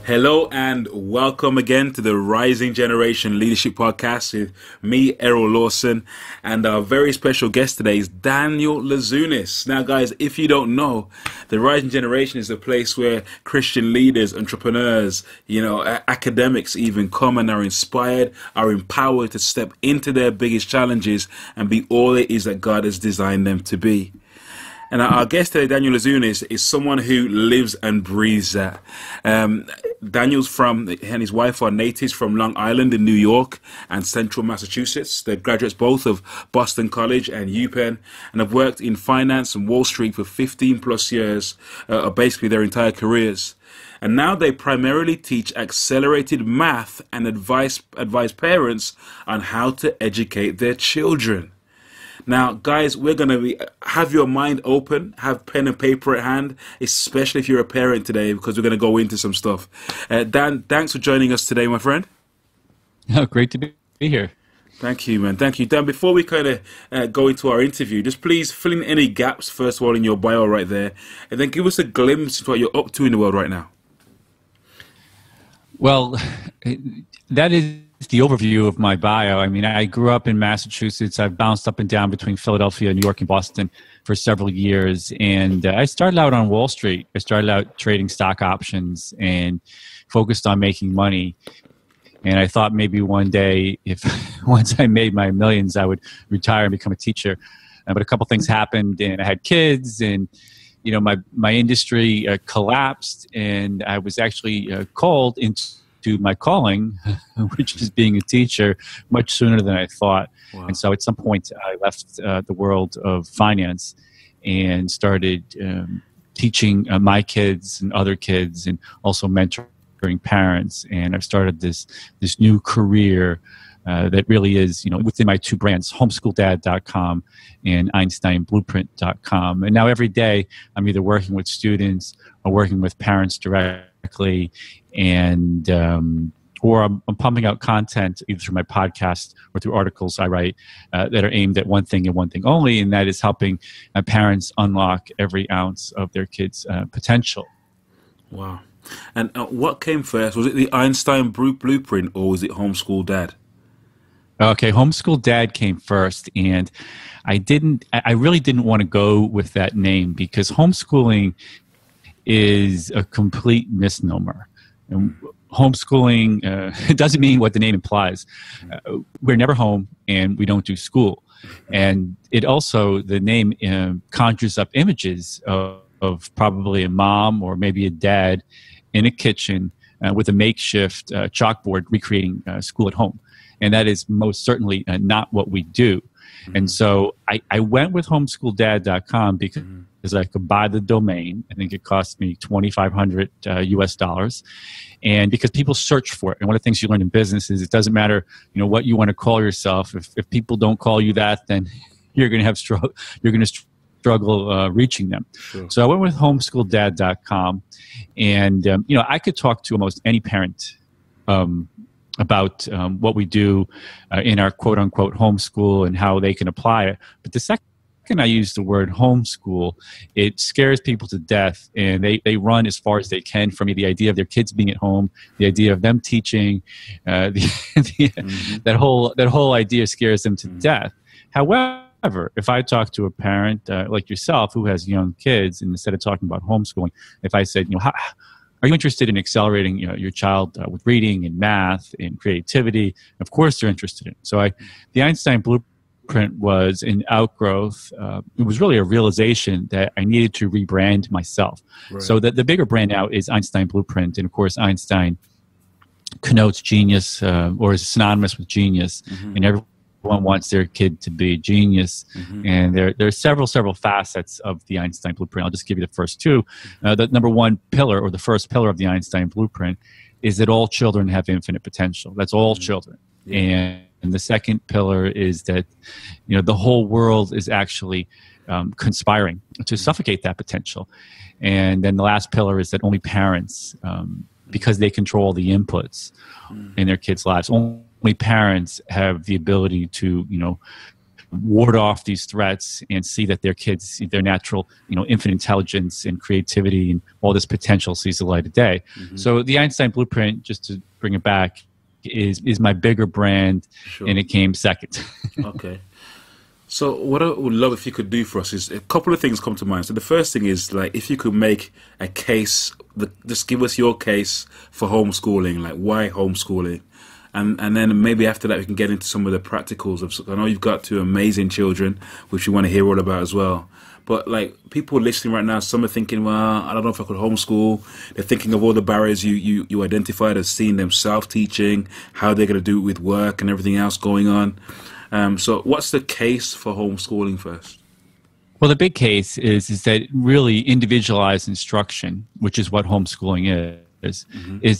Hello and welcome again to the Rising Generation Leadership Podcast with me, Errol, Lawson, and our very special guest today is Daniel Louzonis. Now, guys, if you don't know, the Rising Generation is a place where Christian leaders, entrepreneurs, academics even come and are inspired, are empowered to step into their biggest challenges and be all it is that God has designed them to be. And our guest today, Daniel Louzonis, is someone who lives and breathes that. Daniel's and his wife are natives from Long Island in New York and Central Massachusetts. They're graduates both of Boston College and UPenn and have worked in finance and Wall Street for 15 plus years, basically their entire careers. And now they primarily teach accelerated math and advise parents on how to educate their children. Now, guys, we're going to have your mind open, have pen and paper at hand, especially if you're a parent today, because we're going to go into some stuff. Dan, thanks for joining us today, my friend. Oh, great to be here. Thank you, man. Thank you. Dan, before we kind of go into our interview, just please fill in any gaps, first of all, in your bio right there, and then give us a glimpse of what you're up to in the world right now. Well, that is the overview of my bio. I mean, I grew up in Massachusetts. I've bounced up and down between Philadelphia, New York, and Boston for several years. And I started out on Wall Street. I started out trading stock options and focused on making money. And I thought maybe one day, once I made my millions, I would retire and become a teacher. But a couple things happened, and I had kids, and my industry collapsed, and I was actually called into my calling, which is being a teacher, much sooner than I thought. Wow. And so at some point I left the world of finance and started teaching my kids and other kids, and also mentoring parents. And I've started this new career that really is, within my two brands, homesschooldad.com and einsteinblueprint.com. And now every day I'm either working with students or working with parents directly, and or I'm pumping out content either through my podcast or through articles I write that are aimed at one thing and one thing only, and that is helping parents unlock every ounce of their kids' potential. Wow. And what came first? Was it the Einstein Blueprint or was it Homeschool Dad? Okay, Homeschool Dad came first, and I really didn't want to go with that name because homeschooling is a complete misnomer. And homeschooling, it doesn't mean what the name implies. We're never home and we don't do school. And it also, the name conjures up images of probably a mom or maybe a dad in a kitchen with a makeshift chalkboard recreating school at home. And that is most certainly not what we do. Mm-hmm. And so I went with homesschooldad.com because I could buy the domain. I think it cost me $2,500 US dollars. And because people search for it. And one of the things you learn in business is it doesn't matter, what you want to call yourself. If people don't call you that, then you're going to struggle reaching them. Sure. So I went with homesschooldad.com. And, I could talk to almost any parent about what we do in our quote-unquote homeschool and how they can apply it. But the second I use the word homeschool, it scares people to death, and they run as far as they can from the idea of their kids being at home, the idea of them teaching, that whole idea scares them to death. However, if I talk to a parent like yourself who has young kids, and instead of talking about homeschooling, if I said, are you interested in accelerating your child with reading and math and creativity? Of course they're interested in it. So the Einstein Blueprint was an outgrowth. It was really a realization that I needed to rebrand myself. Right. So the bigger brand now is Einstein Blueprint. And of course, Einstein connotes genius or is synonymous with genius. Mm-hmm. And everyone wants their kid to be a genius. Mm-hmm. And there are several facets of the Einstein Blueprint. I'll just give you the first two. The number one pillar, or the first pillar of the Einstein Blueprint, is that all children have infinite potential. That's all children. Yeah. And the second pillar is that, the whole world is actually conspiring to suffocate that potential. And then the last pillar is that only parents, because they control the inputs in their kids' lives, only parents have the ability to, ward off these threats and see that their kids, their natural, infinite intelligence and creativity and all this potential sees the light of day. So the Einstein Blueprint, just to bring it back, is my bigger brand, and it came second. Okay. So what I would love if you could do for us is a couple of things come to mind. So the first thing is, like, if you could make a case, just give us your case for homeschooling, like why homeschooling? And then maybe after that we can get into some of the practicals of, I know you've got two amazing children, which we want to hear all about as well. But like people listening right now, some are thinking, well, I don't know if I could homeschool. They're thinking of all the barriers you identified as seeing them self-teaching, how they're going to do it with work and everything else going on. So what's the case for homeschooling first? Well, the big case is that really individualized instruction, which is what homeschooling is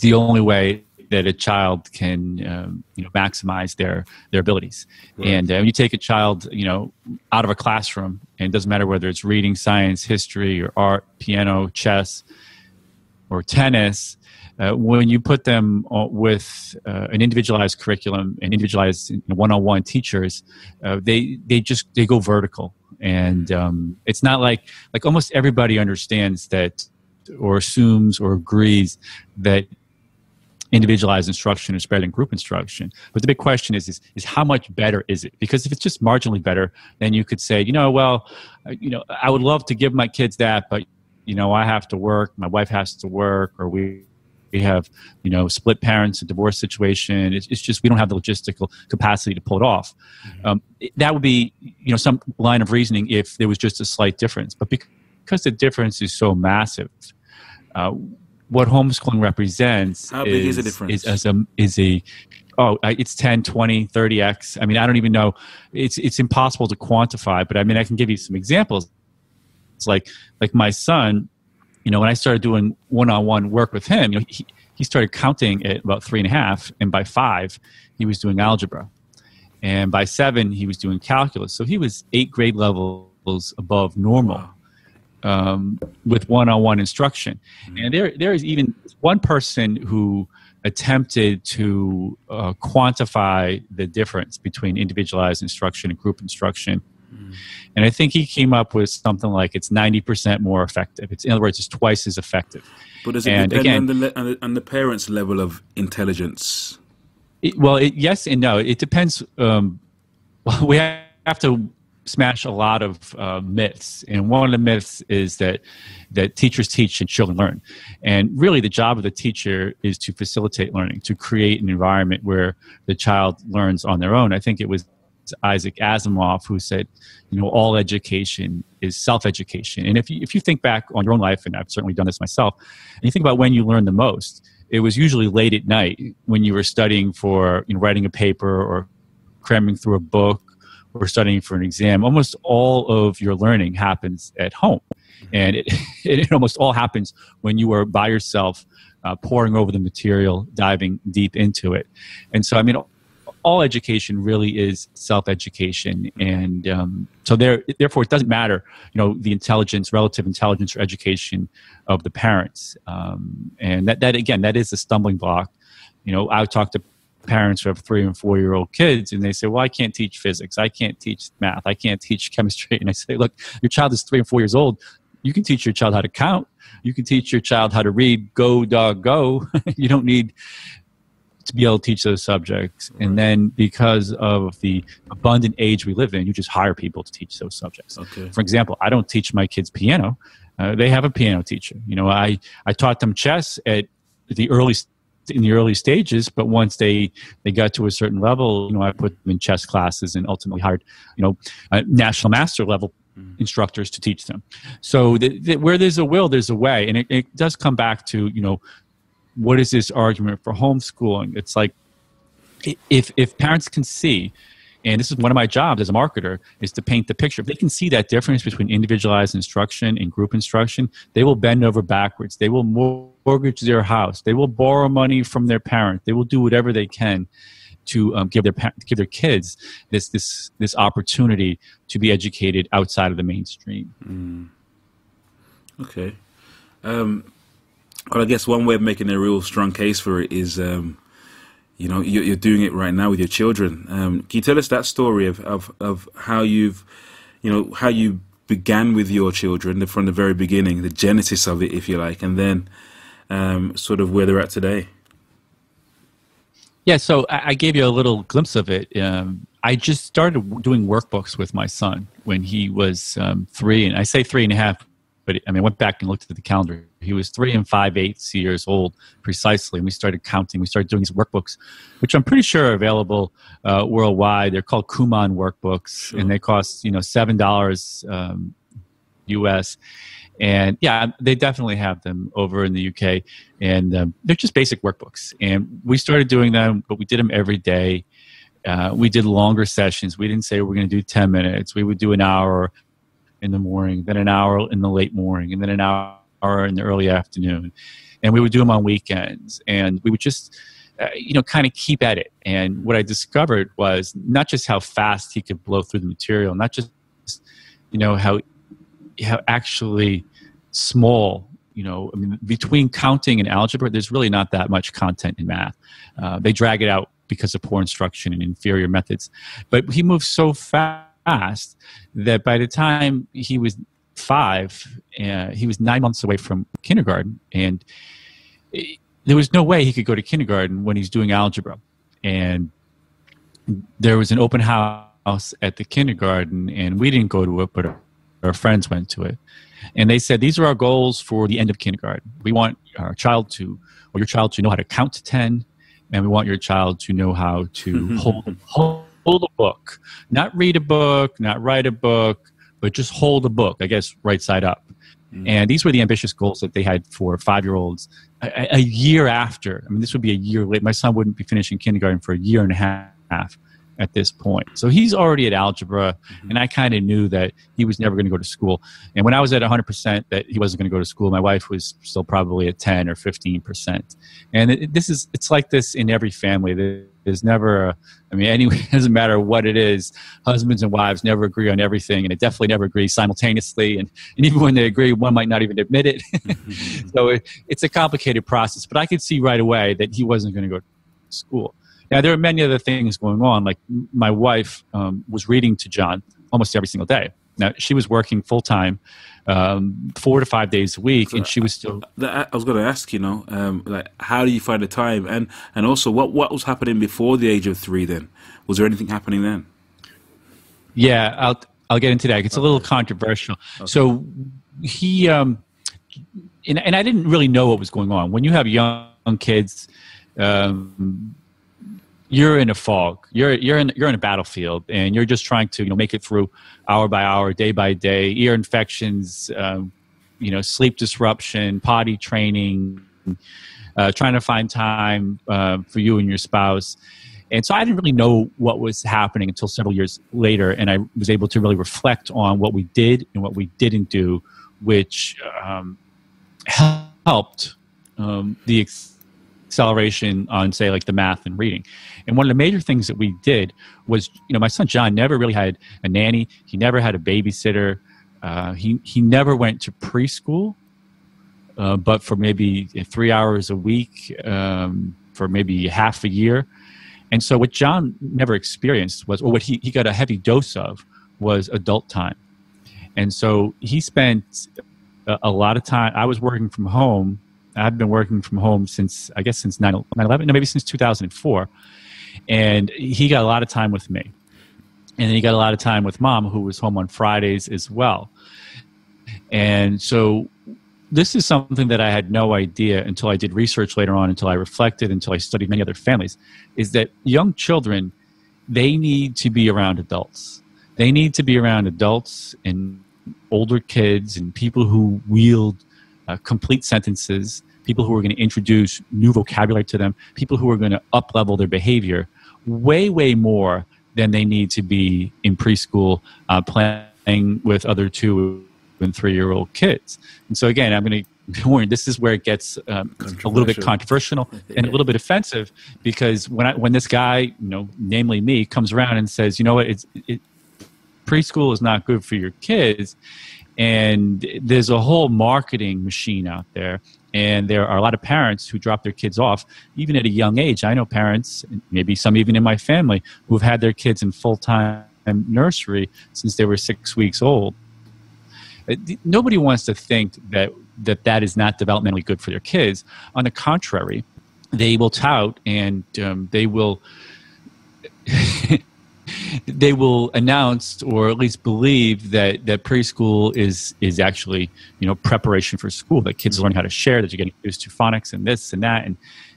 the only way that a child can maximize their abilities. Right. And when you take a child out of a classroom, and it doesn't matter whether it's reading, science, history, or art, piano, chess, or tennis, when you put them with an individualized curriculum and individualized one-on-one teachers, they go vertical. And it's not like almost everybody understands that, or assumes or agrees that individualized instruction is better than group instruction. But the big question is how much better is it? Because if it's just marginally better, then you could say, I would love to give my kids that, but I have to work, my wife has to work, or we have split parents, a divorce situation. It's just we don't have the logistical capacity to pull it off. That would be some line of reasoning if there was just a slight difference. But because the difference is so massive, what homeschooling represents how big is the difference? It's 10, 20, 30x. I mean, I don't even know. It's impossible to quantify, but I mean, I can give you some examples. It's like my son, when I started doing one-on-one work with him, he started counting at about 3.5, and by 5, he was doing algebra. And by 7, he was doing calculus. So he was 8 grade levels above normal. Wow. With one-on-one instruction. And there is even one person who attempted to quantify the difference between individualized instruction and group instruction. And I think he came up with something like it's 90% more effective. In other words, it's twice as effective. But does it depend on the parents' level of intelligence? Yes and no. It depends. We have to smash a lot of myths, and one of the myths is that teachers teach and children learn. And really the job of the teacher is to facilitate learning, to create an environment where the child learns on their own. I think it was Isaac Asimov who said, all education is self-education. And if you think back on your own life, and I've certainly done this myself, and you think about when you learn the most, it was usually late at night when you were studying for writing a paper or cramming through a book or studying for an exam. Almost all of your learning happens at home. And it almost all happens when you are by yourself, poring over the material, diving deep into it. And so, I mean, all education really is self-education. And so therefore, it doesn't matter, the intelligence, relative intelligence or education of the parents. And that again, that is a stumbling block. I would talk to parents who have 3- and 4-year-old kids, and they say, well, I can't teach physics, I can't teach math, I can't teach chemistry. And I say, look, your child is 3 and 4 years old. You can teach your child how to count. You can teach your child how to read, go, dog, go. You don't need to be able to teach those subjects. And then because of the abundant age we live in, you just hire people to teach those subjects. Okay. For example, I don't teach my kids piano. They have a piano teacher. I taught them chess in the early stages, but once they got to a certain level, I put them in chess classes and ultimately hired, national master level instructors to teach them. So where there's a will, there's a way. And it does come back to, what is this argument for homeschooling? It's like, if parents can see, and this is one of my jobs as a marketer, is to paint the picture. If they can see that difference between individualized instruction and group instruction, they will bend over backwards. They will mortgage their house. They will borrow money from their parent. They will do whatever they can to give their kids this opportunity to be educated outside of the mainstream. Okay. Well, I guess one way of making a real strong case for it is, you know, you're doing it right now with your children. Can you tell us that story of how you've, you know, how you began with your children from the very beginning, the genesis of it, if you like, and then sort of where they're at today? Yeah, so I gave you a little glimpse of it. I just started doing workbooks with my son when he was 3, and I say 3.5, but I mean, I went back and looked at the calendar. He was 3 5/8 years old precisely, and we started counting. We started doing these workbooks, which I'm pretty sure are available worldwide. They're called Kumon workbooks, Sure. and they cost $7 US. And yeah, they definitely have them over in the UK, and they're just basic workbooks. And we started doing them, but we did them every day. We did longer sessions. We didn't say we're going to do 10 minutes. We would do an hour in the morning, then an hour in the late morning, and then an hour in the early afternoon. And we would do them on weekends. And we would just, kind of keep at it. And what I discovered was not just how fast he could blow through the material, not just, how actually small, I mean, between counting and algebra, there's really not that much content in math. They drag it out because of poor instruction and inferior methods. But he moved so fast that by the time he was 5, he was 9 months away from kindergarten. And there was no way he could go to kindergarten when he's doing algebra. And there was an open house at the kindergarten, and we didn't go to it, but our friends went to it. And they said, these are our goals for the end of kindergarten. We want your child to know how to count to 10, and we want your child to know how to hold a book. Not read a book, not write a book, but just hold a book, I guess, right side up. And these were the ambitious goals that they had for 5-year-olds. A year after, I mean, this would be a year late. My son wouldn't be finishing kindergarten for a year and a half at this point. So he's already at algebra, and I kind of knew that he was never going to go to school. And when I was at 100% that he wasn't going to go to school, my wife was still probably at 10 or 15%. And it's like this in every family. There's never, it doesn't matter what it is, husbands and wives never agree on everything, and they definitely never agree simultaneously. And even when they agree, one might not even admit it. So it's a complicated process. But I could see right away that he wasn't going to go to school. Now, there are many other things going on. Like my wife was reading to John almost every single day. Now, she was working full-time, 4 to 5 days a week, and she was still... I was going to ask, like, how do you find the time? And also, what was happening before the age of 3 then? Was there anything happening then? Yeah, I'll get into that. It's a little controversial. Okay. So he... and I didn't really know what was going on. When you have young kids... you're in a fog. You're in a battlefield, and you're just trying to make it through hour by hour, day by day. Ear infections, sleep disruption, potty training, trying to find time for you and your spouse. And so I didn't really know what was happening until several years later, and I was able to really reflect on what we did and what we didn't do, which helped the acceleration on, say, like the math and reading. And one of the major things that we did was, my son John never really had a nanny. He never had a babysitter. He never went to preschool, but for maybe 3 hours a week, for maybe half a year. And so what John never experienced was, or what he got a heavy dose of, was adult time. And so he spent a lot of time. I was working from home. I've been working from home since 9/11, maybe since 2004. And he got a lot of time with me. And then he got a lot of time with Mom, who was home on Fridays as well. And so this is something that I had no idea until I did research later on, until I reflected, until I studied many other families, is that young children, they need to be around adults. They need to be around adults and older kids and people who wield complete sentences, people who are going to introduce new vocabulary to them, people who are going to up-level their behavior way, way more than they need to be in preschool playing with other 2 and 3-year-old kids. And so again, I'm going to warn, this is where it gets a little bit controversial and a little bit offensive, because when this guy, namely me, comes around and says, preschool is not good for your kids, and there's a whole marketing machine out there And there are a lot of parents who drop their kids off, even at a young age. I know parents, maybe some even in my family, who've had their kids in full-time nursery since they were 6 weeks old. Nobody wants to think that is not developmentally good for their kids. On the contrary, they will tout and they will they will announce or at least believe that preschool is actually, preparation for school, that kids are learning how to share, that you're getting used to phonics and this and that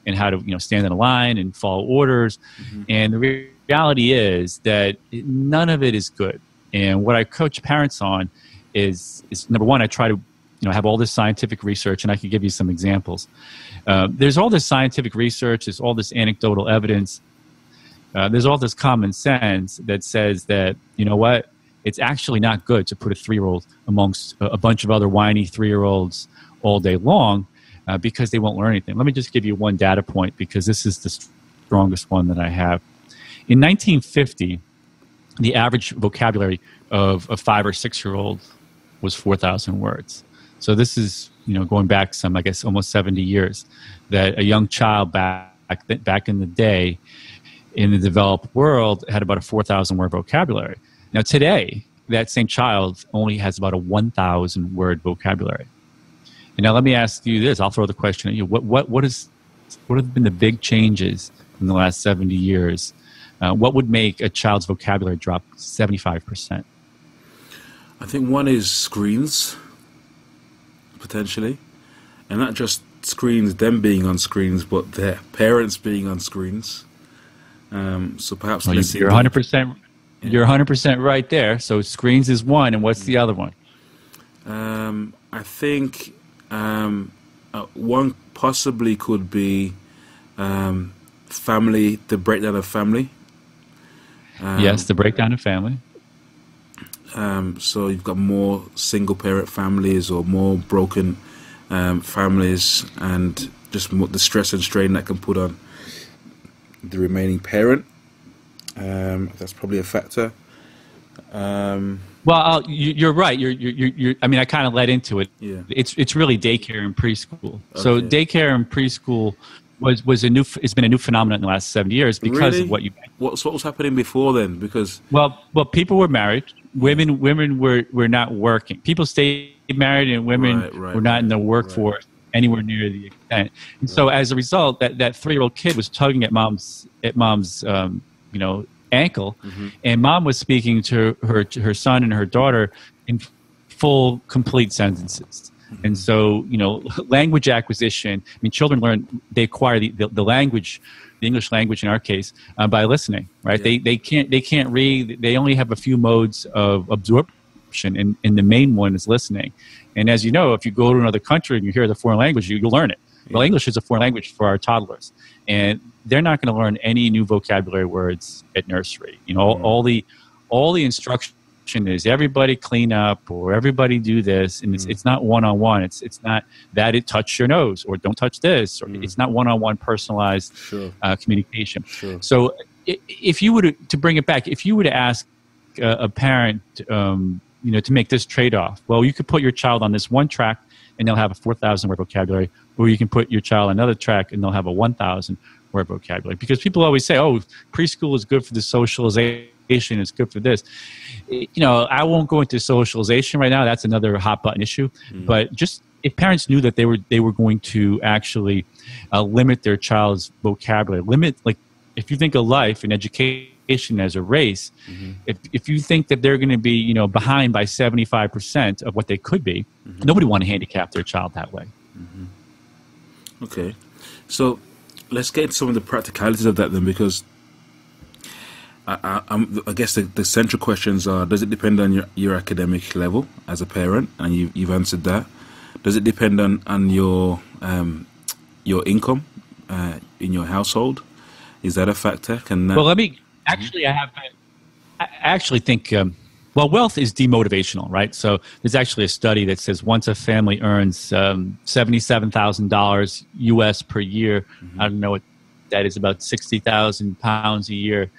and how to, stand in a line and follow orders. Mm-hmm. And the reality is that none of it is good. And what I coach parents on is number one, I try to have all this scientific research, and I could give you some examples. There's all this scientific research, there's all this anecdotal evidence, there's all this common sense that says that, it's actually not good to put a 3-year-old amongst a bunch of other whiny 3-year-olds all day long because they won't learn anything. Let me just give you one data point, because this is the strongest one that I have. In 1950, the average vocabulary of a 5 or 6-year-old was 4,000 words. So this is, going back some, I guess, almost 70 years, that a young child back in the day in the developed world had about a 4,000 word vocabulary. Now today, that same child only has about a 1,000 word vocabulary. And now let me ask you this. I'll throw the question at you. What have been the big changes in the last 70 years? What would make a child's vocabulary drop 75%? I think one is screens, potentially. And not just screens, them being on screens, but their parents being on screens. So perhaps you're 100%. Yeah. You're 100% right there. So screens is one, and what's the other one? I think one possibly could be family, the breakdown of family. Yes, the breakdown of family. So you've got more single-parent families or more broken families, and just more the stress and strain that can put on the remaining parent. That's probably a factor. Well, you're right. You're. I mean, I kind of led into it. Yeah. It's really daycare and preschool. Okay. So daycare and preschool it's been a new phenomenon in the last 70 years because really? of what you. What was happening before then? Because well, people were married. Women were not working. People stayed married, and women were not in the workforce anywhere near the extent. And so, as a result, that 3-year-old kid was tugging at mom's ankle, mm-hmm. and mom was speaking to her son and her daughter in full, complete sentences. Mm-hmm. And so, language acquisition. I mean, children they acquire the language, the English language in our case, by listening. Right? Yeah. They can't read. They only have a few modes of absorption, and the main one is listening. And as you know, if you go to another country and you hear the foreign language, you'll learn it. Yeah. Well, English is a foreign language for our toddlers, and they're not going to learn any new vocabulary words at nursery. All the instruction is everybody clean up or everybody do this, and it's not one-on-one. It's not that it touch your nose or don't touch this, or it's not one-on-one personalized communication. Sure. So if you were to bring it back, if you were to ask a parent, to make this trade-off, well, you could put your child on this one track and they'll have a 4,000 word vocabulary, or you can put your child on another track and they'll have a 1,000 word vocabulary. Because people always say, oh, preschool is good for the socialization, it's good for this. I won't go into socialization right now. That's another hot button issue. But just if parents knew that they were going to actually limit their child's vocabulary, like if you think of life and education as a race, if you think that they're going to be behind by 75% of what they could be, nobody want to handicap their child that way. Okay, so let's get into some of the practicalities of that then, because I guess the central questions are: does it depend on your academic level as a parent? And you've answered that. Does it depend on your income in your household? Is that a factor? Well, let me actually. I actually think. Wealth is demotivational, right? So there's actually a study that says once a family earns $77,000 US per year, I don't know what that is, about 60,000 pounds a year.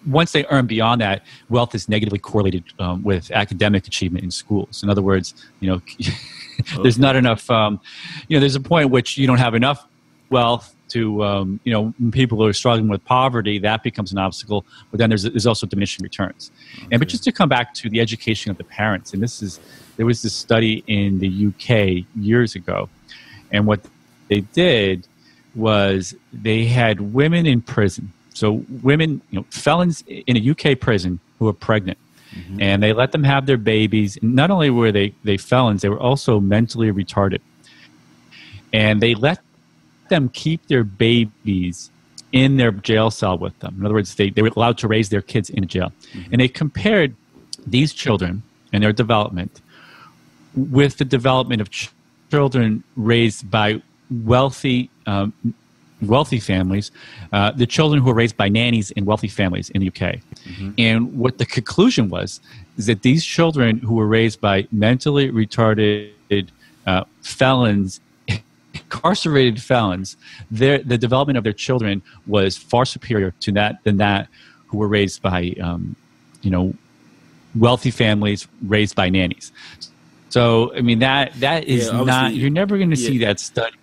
once they earn beyond that, wealth is negatively correlated with academic achievement in schools. In other words, there's not enough. There's a point at which you don't have enough wealth to, when people are struggling with poverty, that becomes an obstacle. But then there's also diminishing returns. Okay. But just to come back to the education of the parents, and there was this study in the UK years ago, and what they did was they had women in prison. So women, felons in a UK prison who were pregnant, and they let them have their babies. Not only were they felons, they were also mentally retarded. And they let them keep their babies in their jail cell with them. In other words, they were allowed to raise their kids in jail. And they compared these children and their development with the development of children raised by wealthy families, the children who were raised by nannies in wealthy families in the UK. And what the conclusion was is that these children who were raised by mentally retarded felons, incarcerated felons, the development of their children was far superior to that who were raised by wealthy families raised by nannies. So I mean that is not, you're never going to see that study.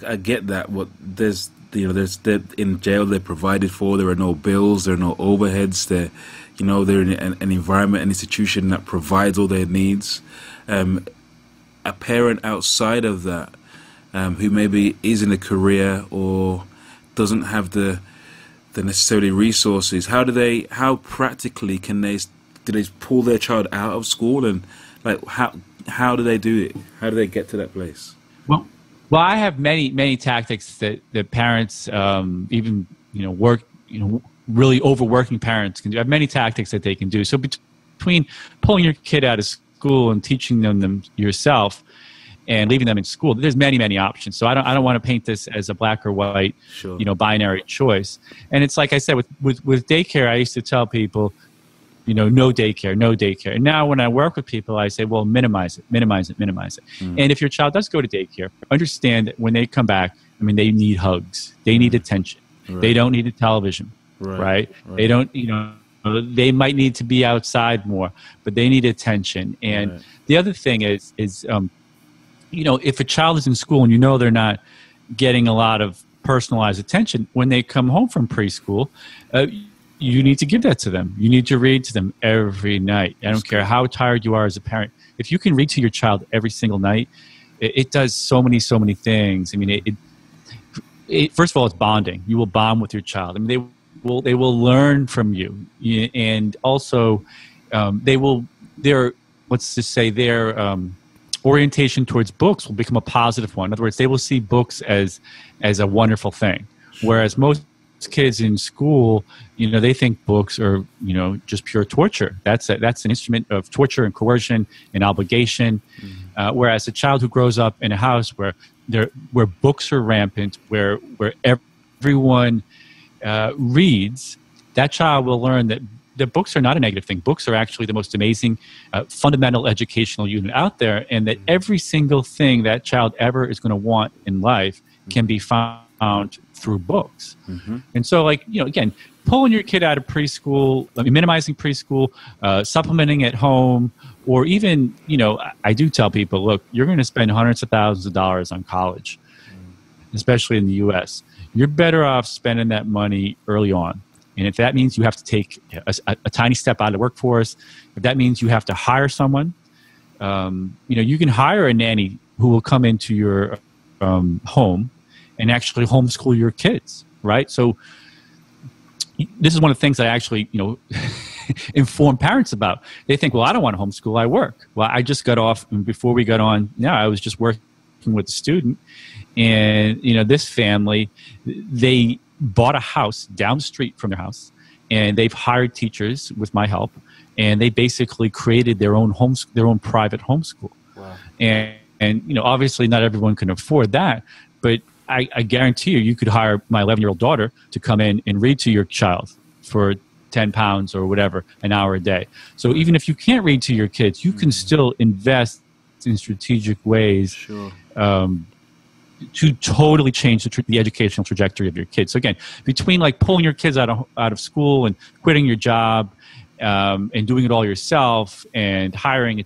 I get that. There's in jail, they're provided for. There are no bills. There are no overheads. They're in an environment, an institution that provides all their needs. A parent outside of that, who maybe is in a career or doesn't have the necessary resources, how practically do they pull their child out of school, and how do they do it? How do they get to that place? Well, I have many tactics that parents, even really overworking parents can do. I have many tactics that they can do. So between pulling your kid out of school and teaching them yourself, and leaving them in school, there's many options. So I don't want to paint this as a black or white, binary choice. And it's like I said with daycare, I used to tell people, no daycare. And now when I work with people, I say, well, minimize it. And if your child does go to daycare, understand that when they come back, they need hugs. They need attention. Right. They don't need a television, right? They don't, they might need to be outside more, but they need attention. And the other thing is if a child is in school and they're not getting a lot of personalized attention, when they come home from preschool, you need to give that to them. You need to read to them every night. I don't care how tired you are as a parent. If you can read to your child every single night, it does so many things. First of all, it's bonding. You will bond with your child. They will learn from you, and also their orientation towards books will become a positive one. In other words, they will see books as a wonderful thing, whereas most kids in school, they think books are, just pure torture. That's an instrument of torture and coercion and obligation. Whereas a child who grows up in a house where books are rampant, where everyone reads, that child will learn that books are not a negative thing. Books are actually the most amazing fundamental educational unit out there, and that every single thing that child ever is going to want in life can be found through books. And so, again, pulling your kid out of preschool, minimizing preschool, supplementing at home, or even, I do tell people, look, you're going to spend hundreds of thousands of dollars on college, especially in the U.S. You're better off spending that money early on. And if that means you have to take a tiny step out of the workforce, if that means you have to hire someone, you can hire a nanny who will come into your home and actually homeschool your kids, right? So this is one of the things I actually, inform parents about. They think, well, I don't want to homeschool, I work. Well, I just got off, and before we got on, I was just working with a student. And, this family, they bought a house down the street from their house, and they've hired teachers with my help, and they basically created their own private homeschool. Wow. And obviously not everyone can afford that, but I guarantee you could hire my 11-year-old daughter to come in and read to your child for £10 or whatever, an hour a day. So even if you can't read to your kids, you can still invest in strategic ways to totally change the educational trajectory of your kids. So again, between like pulling your kids out of school and quitting your job and doing it all yourself and hiring a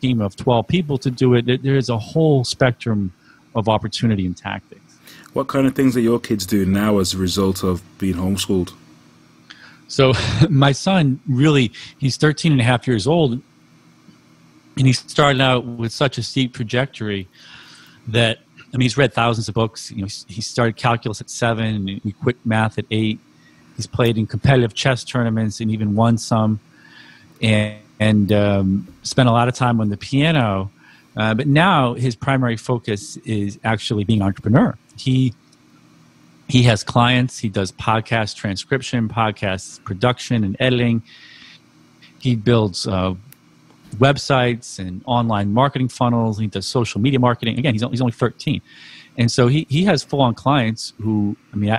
team of 12 people to do it, there's a whole spectrum of opportunity and tactics. What kind of things are your kids doing now as a result of being homeschooled? So my son, really, he's 13 and a half years old, and he started out with such a steep trajectory that, I mean, he's read thousands of books. You know, he started calculus at 7, and he quit math at 8. He's played in competitive chess tournaments and even won some, and spent a lot of time on the piano. But now his primary focus is actually being an entrepreneur. He has clients. He does podcast transcription, podcast production and editing. He builds websites and online marketing funnels. He does social media marketing. Again, he's only 13. And so he has full-on clients who, I mean,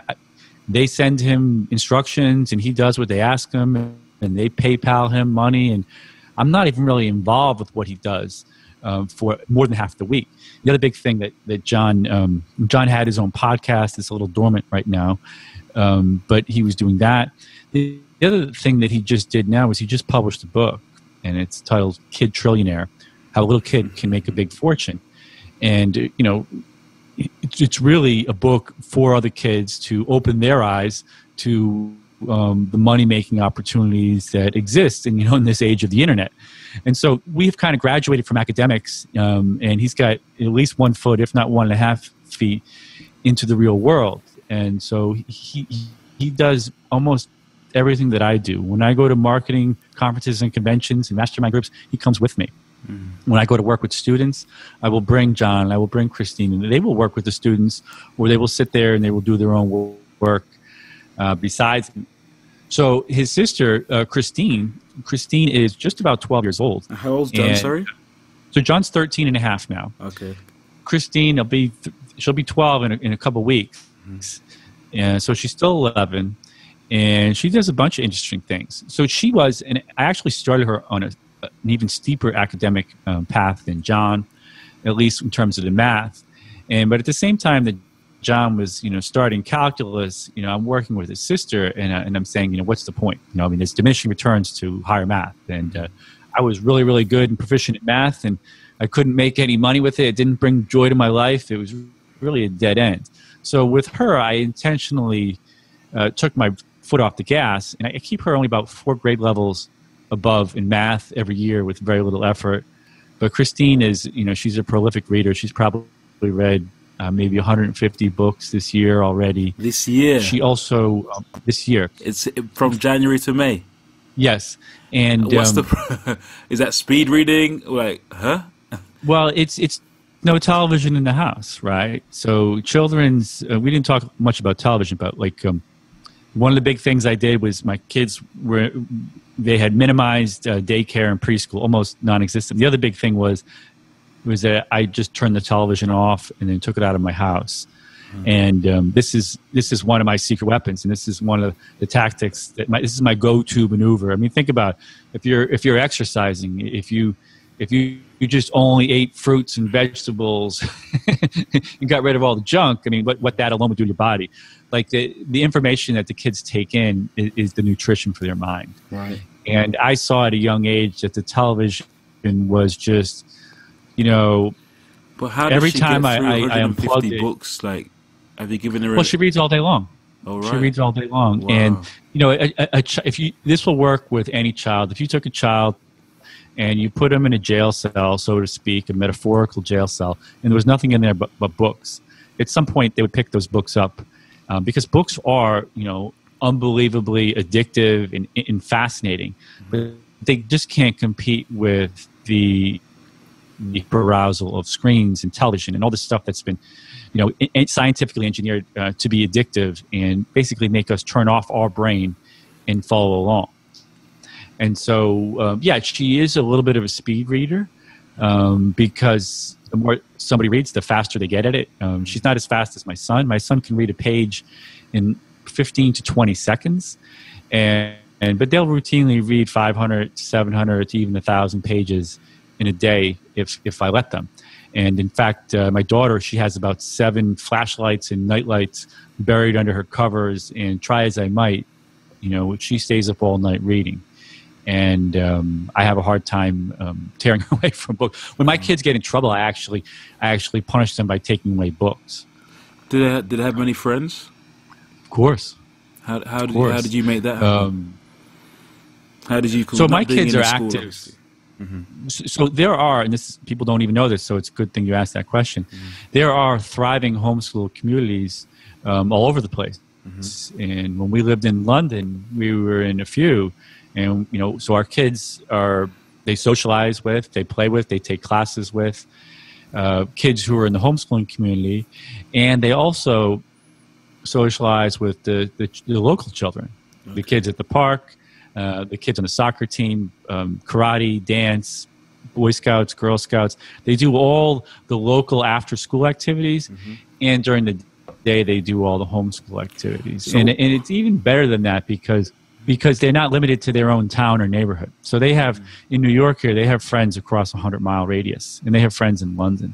they send him instructions and he does what they ask him, and they PayPal him money. And I'm not even really involved with what he does for more than half the week. The other big thing that John had his own podcast. It's a little dormant right now, but he was doing that. The other thing that he just did now was he just published a book, and it's titled Kid Trillionaire, How a Little Kid Can Make a Big Fortune. And, you know, it's really a book for other kids to open their eyes to the money-making opportunities that exist in, in this age of the internet. And so we've kind of graduated from academics, and he's got at least 1 foot, if not 1.5 feet, into the real world. And so he does almost everything that I do. When I go to marketing conferences and conventions and mastermind groups, he comes with me. When I go to work with students, I will bring John, I will bring Christine, and they will work with the students, or they will sit there and they will do their own work besides. So his sister, Christine is just about 12 years old. How old's John, sorry? So John's 13 and a half now. Okay. Christine, she'll be 12 in a couple weeks. And so she's still 11, and she does a bunch of interesting things. So she was, and I actually started her on an even steeper academic path than John, at least in terms of the math. But at the same time that John was, starting calculus, I'm working with his sister, and I'm saying, what's the point? I mean, there's diminishing returns to higher math. And I was really, really good and proficient at math, and I couldn't make any money with it. It didn't bring joy to my life. It was really a dead end. So with her, I intentionally took my foot off the gas, and I keep her only about 4 grade levels above in math every year with very little effort. But Christine is, she's a prolific reader. She's probably read maybe 150 books this year already. This year? She also, this year. It's from January to May? Yes. And what's is that speed reading? Like, huh? Well, it's no television in the house, right? So children's, we didn't talk much about television, but like one of the big things I did was my kids they had minimized daycare and preschool, almost non-existent. The other big thing was that I just turned the television off and then took it out of my house. And this is one of my secret weapons, and this is one of the tactics this is my go-to maneuver. I mean, think about if you're exercising, if you just only ate fruits and vegetables and got rid of all the junk. I mean, what that alone would do to your body. Like the information that the kids take in is the nutrition for their mind. Right. And I saw at a young age that the television was just, But how does every she time get I unplugged 150 books? Like, have you given her? Well, she reads all day long. Oh, right. She reads all day long. Wow. And this will work with any child. If you took a child and you put them in a jail cell, so to speak, a metaphorical jail cell, and there was nothing in there but books, at some point they would pick those books up because books are, unbelievably addictive and fascinating, but they just can't compete with the arousal of screens and television and all this stuff that's been, scientifically engineered to be addictive and basically make us turn off our brain and follow along. And so, she is a little bit of a speed reader because the more somebody reads, the faster they get at it. She's not as fast as my son. My son can read a page in 15 to 20 seconds, but they'll routinely read 500, 700 to even 1,000 pages in a day if I let them. And in fact, my daughter, she has about 7 flashlights and nightlights buried under her covers, and try as I might, she stays up all night reading. And I have a hard time tearing away from books. When my kids get in trouble, I actually punish them by taking away books. Did they have many friends? Of course. How did you make that happen? How did you? So my kids are active. Mm-hmm. So there are, and people don't even know this, so it's a good thing you asked that question. Mm-hmm. There are thriving homeschool communities all over the place. Mm-hmm. And when we lived in London, we were in a few. And, so our kids they socialize with, they play with, they take classes with kids who are in the homeschooling community. And they also socialize with the local children, okay. The kids at the park, the kids on the soccer team, karate, dance, Boy Scouts, Girl Scouts. They do all the local after-school activities. Mm-hmm. And during the day, they do all the homeschool activities. So, and it's even better than that because they're not limited to their own town or neighborhood. So they have, in New York here, they have friends across a 100-mile radius, and they have friends in London,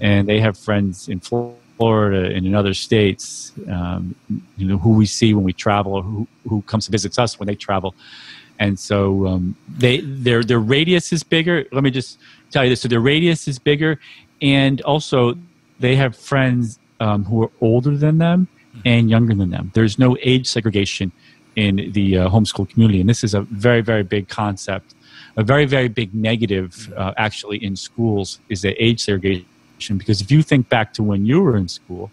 and they have friends in Florida and in other states, who we see when we travel, or who comes to visit us when they travel. And so their radius is bigger. Let me just tell you this. So their radius is bigger, and also they have friends who are older than them and younger than them. There's no age segregation in the homeschool community. And this is a very, very big concept. A very, very big negative actually in schools is the age segregation. Because if you think back to when you were in school,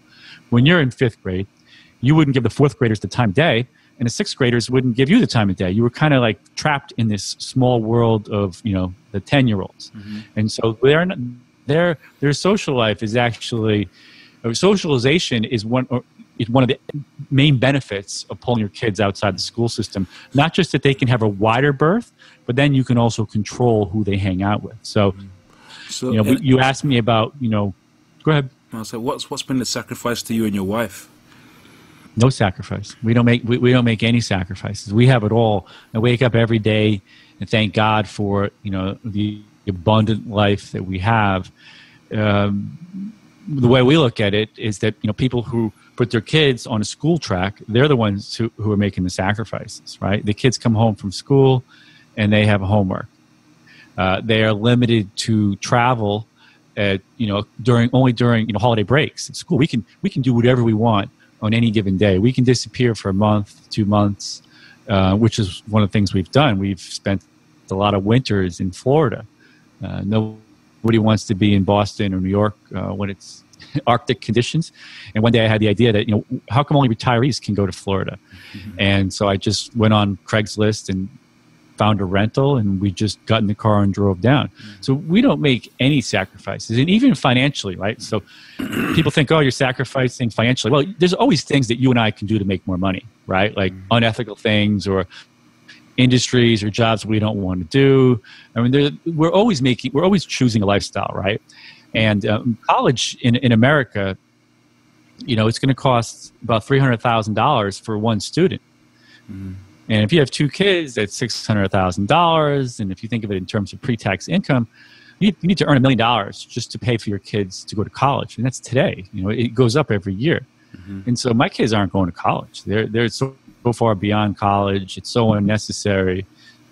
when you're in 5th grade, you wouldn't give the 4th graders the time of day, and the 6th graders wouldn't give you the time of day. You were kind of like trapped in this small world of, the 10-year-olds. Mm-hmm. And so their social life is actually, socialization is one of the main benefits of pulling your kids outside the school system. Not just that they can have a wider berth, but then you can also control who they hang out with. So you asked me about, go ahead. So what's been the sacrifice to you and your wife? No sacrifice. We don't make any sacrifices. We have it all. I wake up every day and thank God for, the abundant life that we have. The way we look at it is that, people who put their kids on a school track, they're the ones who are making the sacrifices, right? The kids come home from school and they have homework. They are limited to travel during holiday breaks at school. We can do whatever we want on any given day. We can disappear for a month, 2 months, which is one of the things we've done. We've spent a lot of winters in Florida. Nobody wants to be in Boston or New York when it's Arctic conditions. And one day I had the idea that, how come only retirees can go to Florida? Mm-hmm. And so I just went on Craigslist and found a rental, and we just got in the car and drove down. Mm-hmm. So we don't make any sacrifices, and even financially, right? So people think, oh, you're sacrificing financially. Well, there's always things that you and I can do to make more money, right? Like unethical things or industries or jobs we don't want to do. I mean, we're always choosing a lifestyle, right? And college in America, it's going to cost about $300,000 for one student. Mm-hmm. And if you have 2 kids, that's $600,000. And if you think of it in terms of pre-tax income, you need to earn $1 million just to pay for your kids to go to college. And that's today. It goes up every year. Mm-hmm. And so my kids aren't going to college. They're so far beyond college. It's so unnecessary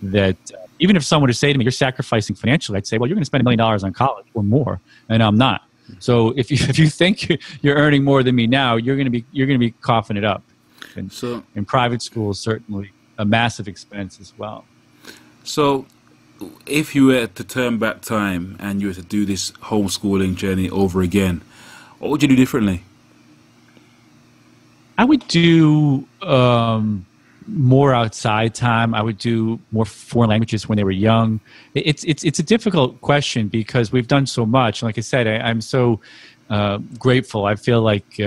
that even if someone would say to me, you're sacrificing financially, I'd say, well, you're going to spend $1 million on college or more, and I'm not. So if you think you're earning more than me now, you're going to be coughing it up. And so in private schools, certainly a massive expense as well. So if you were to turn back time and you were to do this homeschooling journey over again, what would you do differently? I would do more outside time. I would do more foreign languages when they were young. It's a difficult question because we've done so much. Like I said, I'm so grateful. I feel like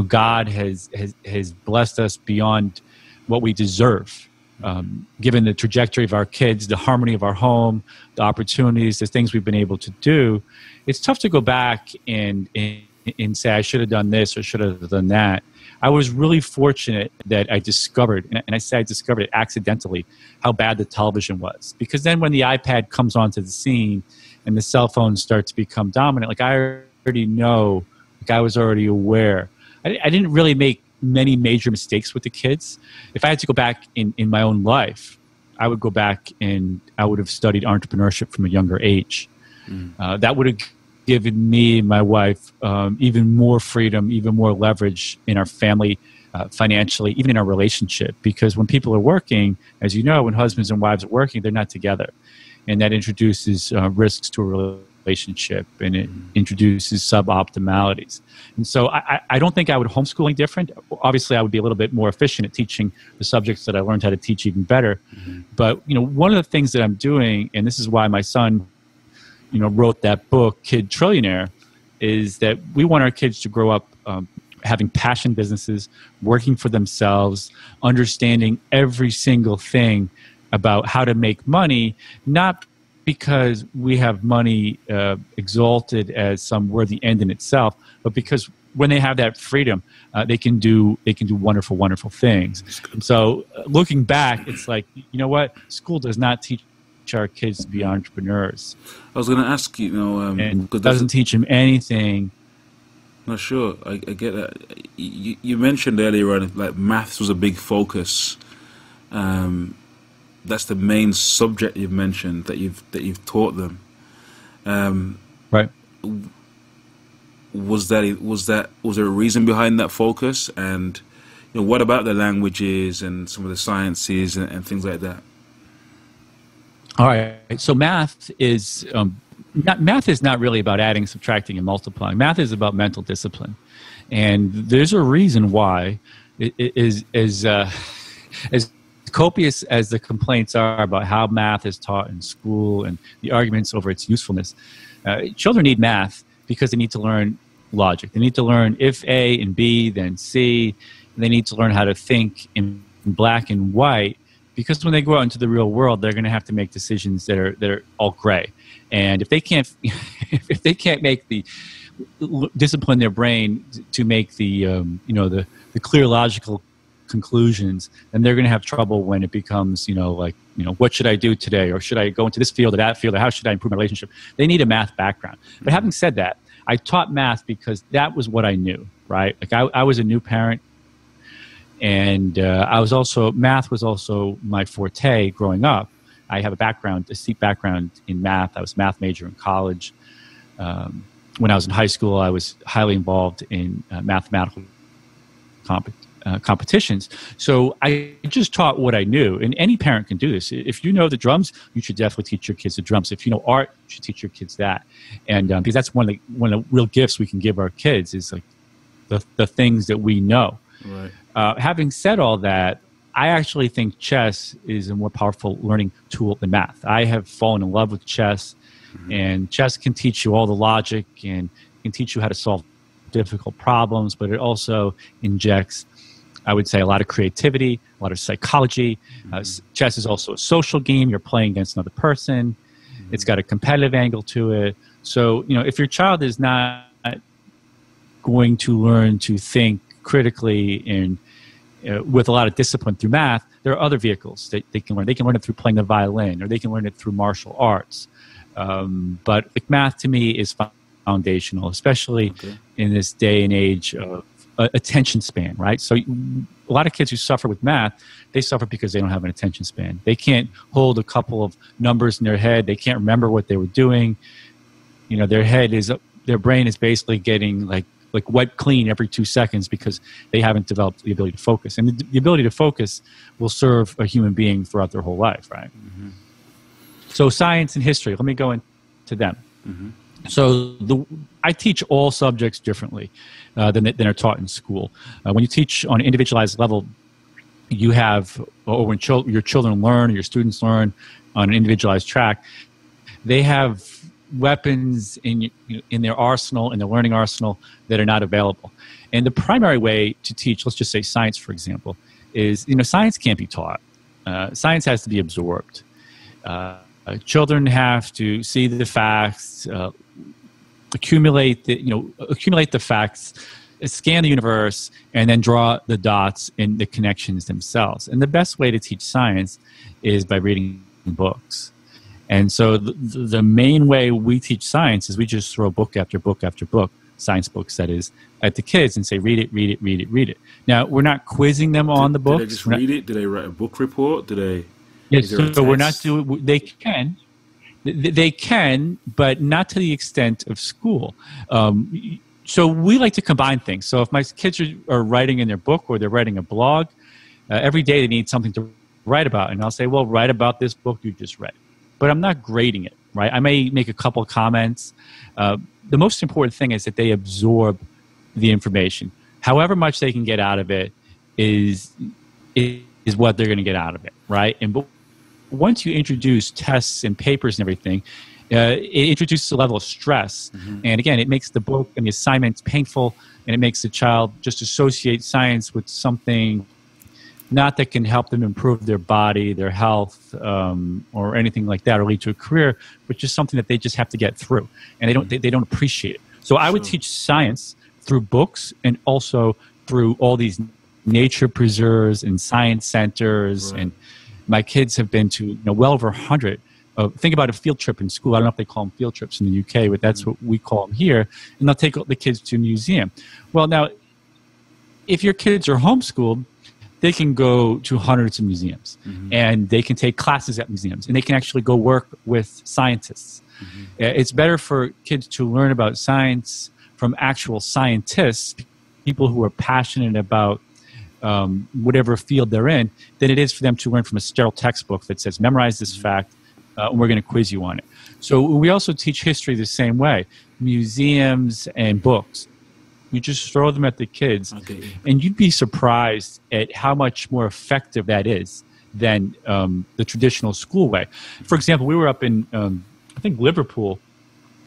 God has blessed us beyond what we deserve. Given the trajectory of our kids, the harmony of our home, the opportunities, the things we've been able to do, it's tough to go back and say, I should have done this or should have done that. I was really fortunate that I discovered, and I say I discovered it accidentally, how bad the television was. Because then when the iPad comes onto the scene and the cell phones start to become dominant, like I already know, like I was already aware. I didn't really make many major mistakes with the kids. If I had to go back in my own life, I would go back and I would have studied entrepreneurship from a younger age. That would have given me and my wife even more freedom, even more leverage in our family, financially, even in our relationship. Because when people are working, as you know, when husbands and wives are working, they're not together. And that introduces risks to a relationship, and it introduces suboptimalities. And so I don't think I would homeschool any different. Obviously, I would be a little bit more efficient at teaching the subjects that I learned how to teach even better. But, one of the things that I'm doing, and this is why my son, wrote that book, Kid Trillionaire, is that we want our kids to grow up having passion businesses, working for themselves, understanding every single thing about how to make money, not because we have money exalted as some worthy end in itself, but because when they have that freedom, they can do wonderful, wonderful things. And so looking back, it's like, you know what? School does not teach our kids to be entrepreneurs. I was going to ask you, and doesn't teach them anything. Not sure. I get that. You mentioned earlier on, like, maths was a big focus. That's the main subject you've mentioned that you've taught them. Right. Was there a reason behind that focus? And what about the languages and some of the sciences and things like that? All right. So math is not really about adding, subtracting, and multiplying. Math is about mental discipline, and there's a reason why it is as copious as the complaints are about how math is taught in school and the arguments over its usefulness. Children need math because they need to learn logic. They need to learn if A and B, then C. And they need to learn how to think in black and white, because when they go out into the real world, they're going to have to make decisions that are all gray. And if they can't make the discipline their brain to make the clear logical conclusions, then they're going to have trouble when it becomes what should I do today, or should I go into this field or that field, or how should I improve my relationship? They need a math background. But having said that, I taught math because that was what I knew, right? Like I was a new parent, and math was also my forte growing up. I have a steep background in math. I was a math major in college. When I was in high school, I was highly involved in mathematical competitions. So I just taught what I knew, and any parent can do this. If you know the drums, you should definitely teach your kids the drums. If you know art, you should teach your kids that. And because that's one of the real gifts we can give our kids is like the things that we know. Right. Having said all that, I actually think chess is a more powerful learning tool than math. I have fallen in love with chess, and chess can teach you all the logic and can teach you how to solve difficult problems, but it also injects, I would say, a lot of creativity, a lot of psychology. Chess is also a social game. You're playing against another person. It's got a competitive angle to it. So, if your child is not going to learn to think critically and with a lot of discipline through math, there are other vehicles that they can learn. They can learn it through playing the violin, or they can learn it through martial arts. But like, math to me is foundational, especially in this day and age of attention span, right? So a lot of kids who suffer with math, they suffer because they don't have an attention span. They can't hold a couple of numbers in their head. They can't remember what they were doing. Their brain is basically getting like wiped clean every 2 seconds because they haven't developed the ability to focus. And the ability to focus will serve a human being throughout their whole life, right? So science and history, let me go into them. So I teach all subjects differently than are taught in school. When you teach on an individualized level, you have, or when your children learn, or your students learn on an individualized track, they have weapons in their arsenal, in their learning arsenal, that are not available. And the primary way to teach, let's just say science, for example, is, science can't be taught. Science has to be absorbed. Children have to see the facts, accumulate the facts, scan the universe, and then draw the dots and the connections themselves. And the best way to teach science is by reading books. And so the main way we teach science is we just throw book after book after book, science books that is, at the kids and say, read it, read it, read it, read it. Now, we're not quizzing them on the books. Do they just read it? Do they write a book report? Do they? Yes, so we're not doing, they can. They can, but not to the extent of school. So we like to combine things. So if my kids are writing in their book or they're writing a blog, every day they need something to write about. And I'll say, well, write about this book you just read. But I'm not grading it, right? I may make a couple of comments. The most important thing is that they absorb the information. However much they can get out of it is what they're going to get out of it, right? And once you introduce tests and papers and everything, it introduces a level of stress. Mm-hmm. And again, it makes the book and the assignments painful, and it makes the child just associate science with something not that can help them improve their body, their health, or anything like that, or lead to a career, but just something that they just have to get through. And they don't appreciate it. So I would teach science through books and also through all these nature preserves and science centers. Right. And my kids have been to well over 100. Think about a field trip in school. I don't know if they call them field trips in the UK, but that's what we call them here. And they'll take the kids to a museum. Well, now, if your kids are homeschooled, they can go to hundreds of museums, mm-hmm. and they can take classes at museums, and they can actually go work with scientists. Mm-hmm. It's better for kids to learn about science from actual scientists, people who are passionate about whatever field they're in, than it is for them to learn from a sterile textbook that says, memorize this fact, and we're going to quiz you on it. So we also teach history the same way, museums and books. You just throw them at the kids, and you'd be surprised at how much more effective that is than the traditional school way. For example, we were up in, I think, Liverpool,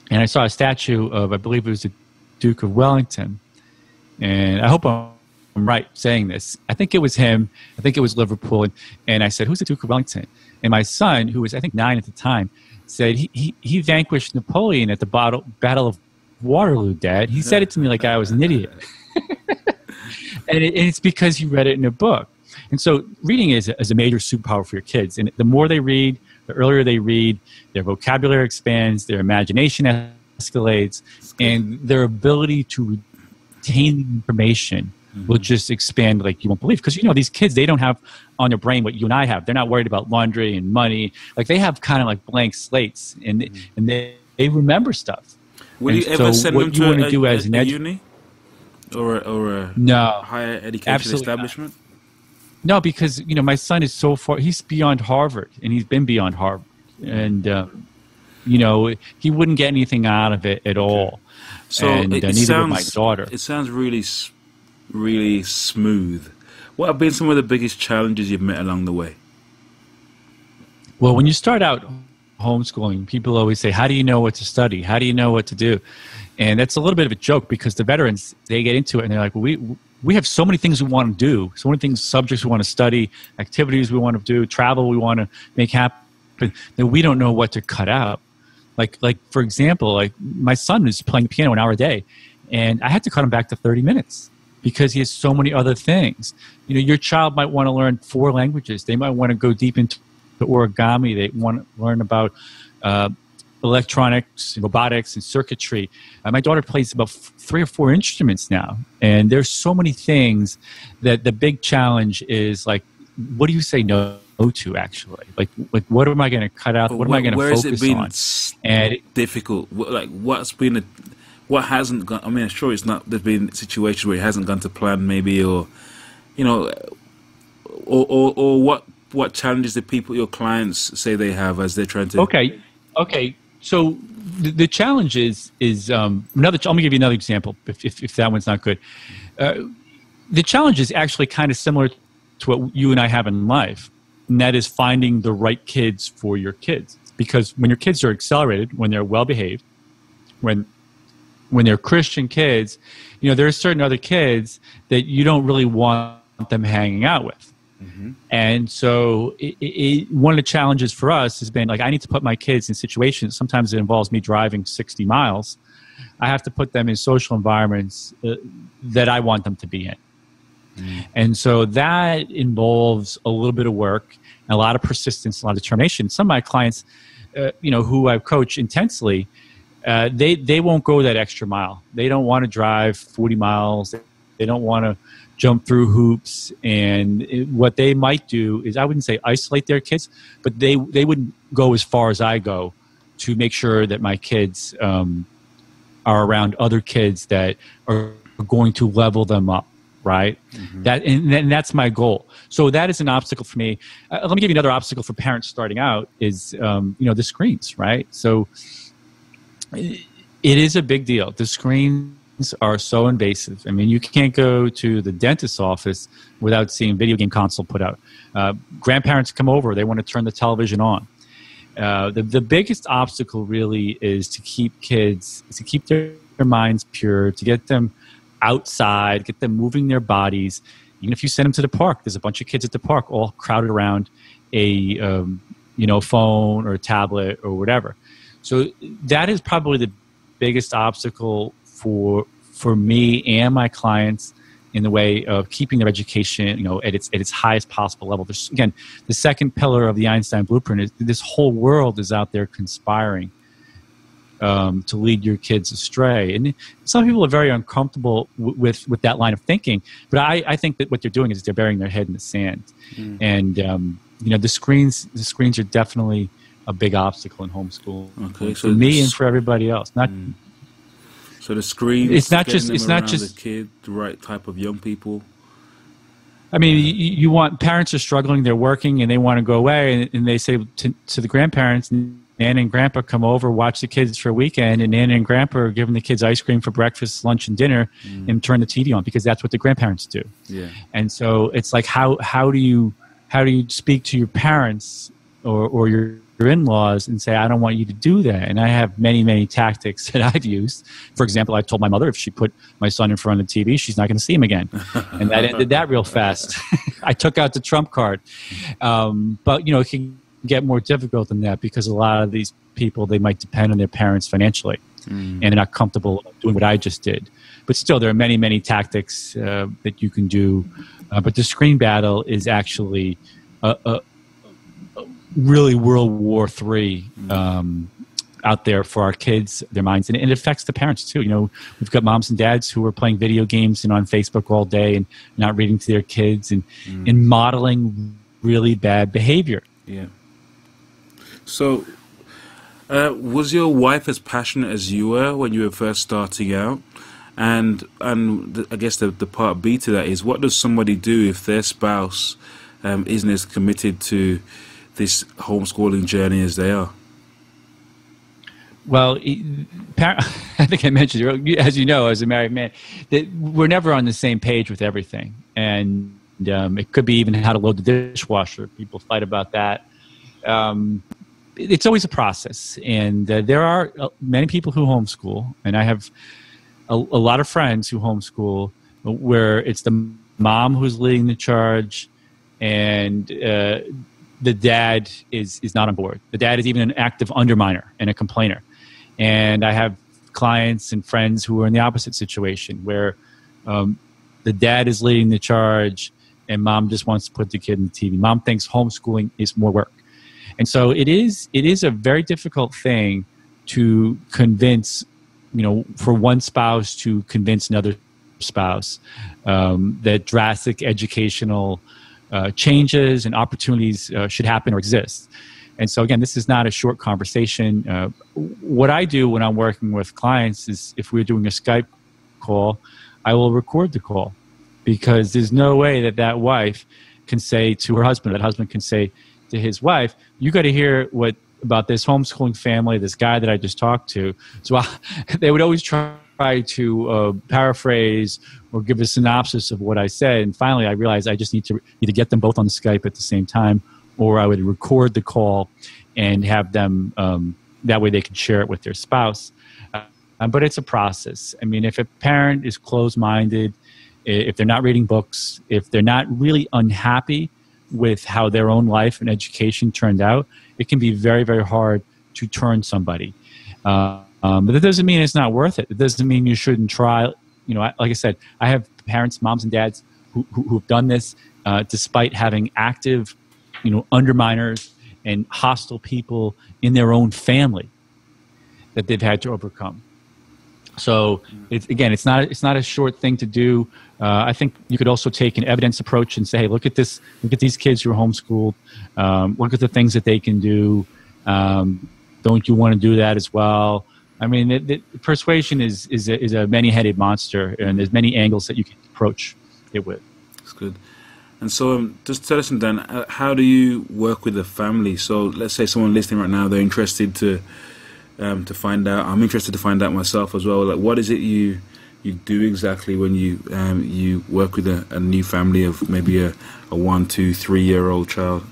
and I saw a statue of, I believe it was the Duke of Wellington. And I hope I'm right saying this. I think it was him. I think it was Liverpool. And I said, who's the Duke of Wellington? And my son, who was, I think, 9 at the time, said he vanquished Napoleon at the Battle of Waterloo, Dad. He said it to me like I was an idiot. and it's because he read it in a book. And so reading is a major superpower for your kids. And the more they read, the earlier they read, their vocabulary expands, their imagination escalates, and their ability to retain information will just expand like you won't believe. Because, these kids, they don't have on their brain what you and I have. They're not worried about laundry and money. Like, they have kind of like blank slates, and they remember stuff. Will you ever send them to a uni or a higher education establishment? No, because my son is so far. He's beyond Harvard, and he's been beyond Harvard, and he wouldn't get anything out of it at all. So and neither would my daughter. It sounds really, really smooth. What have been some of the biggest challenges you've met along the way? Well, when you start out homeschooling, people always say, how do you know what to study? How do you know what to do? And that's a little bit of a joke, because the veterans, they get into it and they're like, well, we have so many things we want to do, so many things, subjects we want to study, activities we want to do, travel we want to make happen, that we don't know what to cut out. Like for example, like my son is playing the piano an hour a day, and I had to cut him back to 30 minutes because he has so many other things. Your child might want to learn 4 languages. They might want to go deep into origami. They want to learn about electronics, robotics, and circuitry. My daughter plays about 3 or 4 instruments now, and there's so many things that the big challenge is, like, what do you say no to, actually? Like what am I going to cut out? What am I going to focus on? Where has it been difficult? Like, what hasn't gone? I mean, I'm sure there's been situations where it hasn't gone to plan, maybe, or what challenges do your clients say they have as they're trying to? Okay. So the challenge is another. Let me give you another example. If that one's not good, the challenge is actually kind of similar to what you and I have in life, and that is finding the right kids for your kids. Because when your kids are accelerated, when they're well behaved, when they're Christian kids, there are certain other kids that you don't really want them hanging out with. Mm-hmm. And so one of the challenges for us has been, like, I need to put my kids in situations. Sometimes it involves me driving 60 miles. I have to put them in social environments that I want them to be in. Mm-hmm. And so that involves a little bit of work, and a lot of persistence, a lot of determination. Some of my clients, who I coach intensely, they won't go that extra mile. They don't want to drive 40 miles. They don't want to jump through hoops. And what they might do is, I wouldn't say isolate their kids, but they wouldn't go as far as I go to make sure that my kids are around other kids that are going to level them up. Right. Mm-hmm. And that's my goal. So that is an obstacle for me. Let me give you another obstacle for parents starting out is, the screens. Right. So it is a big deal. The screens are so invasive. I mean, you can't go to the dentist's office without seeing a video game console put out. Grandparents come over. They want to turn the television on. The biggest obstacle really is to keep their minds pure, to get them outside, get them moving their bodies. Even if you send them to the park, there's a bunch of kids at the park all crowded around a phone or a tablet or whatever. So that is probably the biggest obstacle for me and my clients in the way of keeping their education, at its highest possible level. There's, again, the second pillar of the Einstein blueprint is this whole world is out there conspiring to lead your kids astray. And some people are very uncomfortable with that line of thinking, but I think that what they're doing is they're burying their head in the sand. And the screens are definitely a big obstacle in homeschool for me and for everybody else. So the screen, it's not just the kid, the right type of young people. I mean, you want, parents are struggling, they're working, and they want to go away, and they say to the grandparents, Nana and Grandpa come over, watch the kids for a weekend, and Nana and Grandpa are giving the kids ice cream for breakfast, lunch, and dinner, and turn the TV on, because that's what the grandparents do. Yeah. And so it's like, how do you speak to your parents or your in-laws and say, I don't want you to do that? And I have many, many tactics that I've used. For example, I told my mother if she put my son in front of the TV, she's not going to see him again. And that ended that real fast. I took out the trump card. But, it can get more difficult than that, because a lot of these people, they might depend on their parents financially, and they're not comfortable doing what I just did. But still, there are many, many tactics that you can do. But the screen battle is actually really World War III out there for our kids, their minds, and it affects the parents too. We've got moms and dads who are playing video games and on Facebook all day and not reading to their kids and modeling really bad behavior. Yeah. So, was your wife as passionate as you were when you were first starting out? And I guess the part B to that is, what does somebody do if their spouse isn't as committed to this homeschooling journey as they are? Well, I think I mentioned, as you know, as a married man, that we're never on the same page with everything. And it could be even how to load the dishwasher. People fight about that. It's always a process. And there are many people who homeschool, and I have a lot of friends who homeschool, where it's the mom who's leading the charge, and the dad is not on board. The dad is even an active underminer and a complainer. And I have clients and friends who are in the opposite situation, where the dad is leading the charge and mom just wants to put the kid in the TV. Mom thinks homeschooling is more work. And so it is a very difficult thing to convince, for one spouse to convince another spouse that drastic educational changes and opportunities should happen or exist. And so, again, this is not a short conversation. What I do when I'm working with clients is, if we're doing a Skype call, I will record the call, because there's no way that wife can say to her husband, that husband can say to his wife, you got to hear what about this homeschooling family, this guy that I just talked to. So they would always try to paraphrase or give a synopsis of what I said. And finally, I realized I just need to either get them both on Skype at the same time, or I would record the call and have them, that way they could share it with their spouse. But it's a process. I mean, if a parent is closed-minded, if they're not reading books, if they're not really unhappy with how their own life and education turned out, it can be very, very hard to turn somebody. But that doesn't mean it's not worth it. It doesn't mean you shouldn't try. Like I said, I have parents, moms and dads who've done this despite having active, underminers and hostile people in their own family that they've had to overcome. So it's not a short thing to do. I think you could also take an evidence approach and say, hey, look at this, look at these kids who are homeschooled. Look at the things that they can do. Don't you want to do that as well? I mean, the persuasion is a many-headed monster, and there's many angles that you can approach it with. That's good. And so, just tell us, Dan, how do you work with the family? So, let's say someone listening right now, they're interested to find out. I'm interested to find out myself as well. Like, what is it you do exactly when you work with a new family of maybe a 1, 2, 3-year-old child?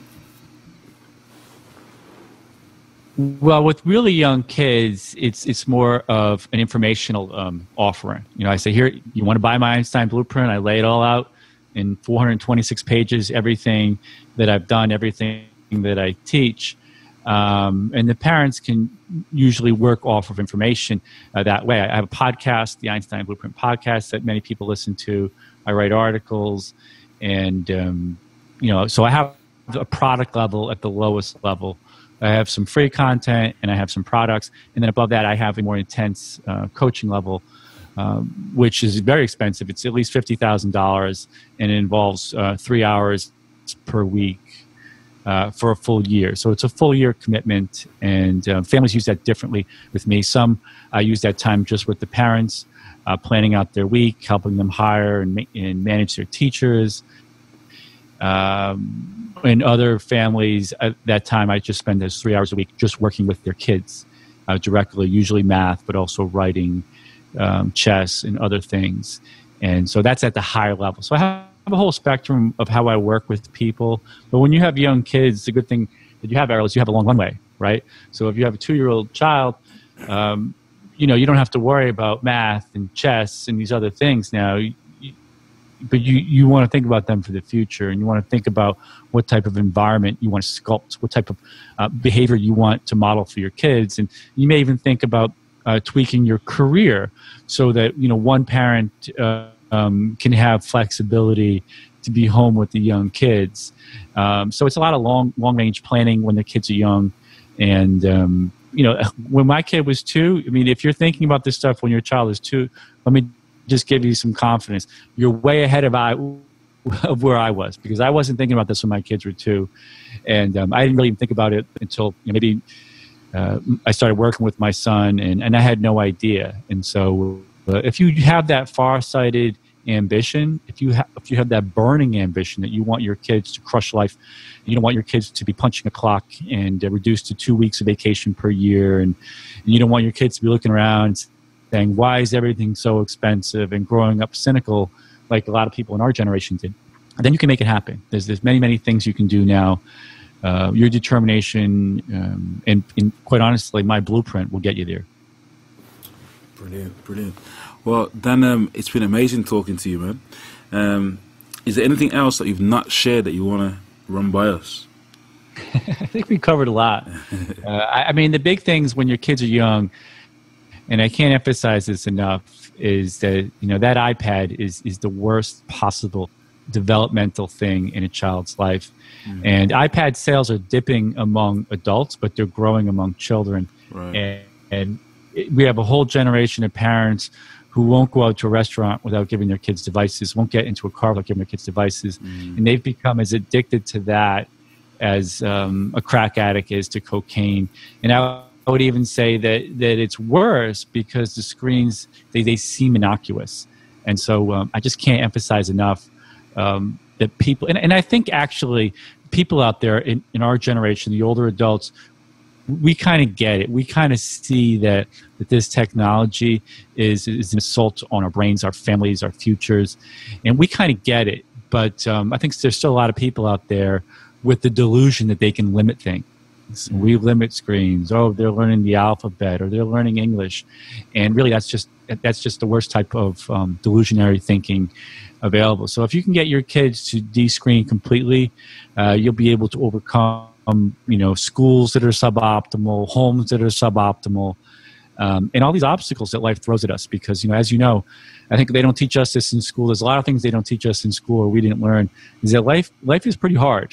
Well, with really young kids, it's more of an informational offering. You know, I say, here, you want to buy my Einstein blueprint? I lay it all out in 426 pages, everything that I've done, everything that I teach. And the parents can usually work off of information that way. I have a podcast, the Einstein Blueprint podcast, that many people listen to. I write articles, and so I have a product level at the lowest level. I have some free content, and I have some products, and then above that, I have a more intense coaching level, which is very expensive. It's at least $50,000, and it involves 3 hours per week. For a full year. So it's a full year commitment, and families use that differently with me. Some use that time just with the parents, planning out their week, helping them hire and manage their teachers. In other families, at that time, I just spend those 3 hours a week just working with their kids directly, usually math, but also writing, chess, and other things. And so that's at the higher level. So I have a whole spectrum of how I work with people. But when you have young kids, the good thing that you have, Errol, is you have a long runway, right? So if you have a 2-year-old child, you don't have to worry about math and chess and these other things now. But you want to think about them for the future, and you want to think about what type of environment you want to sculpt, what type of behavior you want to model for your kids. And you may even think about tweaking your career so that, one parent can have flexibility to be home with the young kids. So it's a lot of long-range planning when the kids are young. And, when my kid was 2, I mean, if you're thinking about this stuff when your child is 2, let me just give you some confidence. You're way ahead of where I was, because I wasn't thinking about this when my kids were 2. And I didn't really even think about it until maybe I started working with my son, and I had no idea. And so if you have that far-sighted ambition, if you have that burning ambition that you want your kids to crush life, you don't want your kids to be punching a clock and reduced to 2 weeks of vacation per year, and you don't want your kids to be looking around saying, why is everything so expensive, and growing up cynical like a lot of people in our generation did, then you can make it happen. There's many things you can do now. Your determination and quite honestly, my blueprint will get you there. Brilliant. Well, Dan, it's been amazing talking to you, man. Is there anything else that you've not shared that you want to run by us? I think we covered a lot. I mean, the big things when your kids are young, and I can't emphasize this enough, is that that iPad is the worst possible developmental thing in a child's life. And iPad sales are dipping among adults, but they're growing among children. Right. And we have a whole generation of parents who won't go out to a restaurant without giving their kids devices, won't get into a car without giving their kids devices. And they've become as addicted to that as a crack addict is to cocaine. And I would even say that it's worse because the screens, they seem innocuous. And so I just can't emphasize enough that people, and I think actually people out there in our generation, the older adults, we kind of get it. We kind of see that this technology is an assault on our brains, our families, our futures, and we kind of get it. But I think there's still a lot of people out there with the delusion that they can limit things. We limit screens. Oh, they're learning the alphabet, or they're learning English, and really that's just the worst type of delusionary thinking available. So if you can get your kids to de-screen completely, you'll be able to overcome schools that are suboptimal, homes that are suboptimal, and all these obstacles that life throws at us. Because, as you know, I think they don't teach us this in school. There's a lot of things they don't teach us in school or we didn't learn, is that life is pretty hard.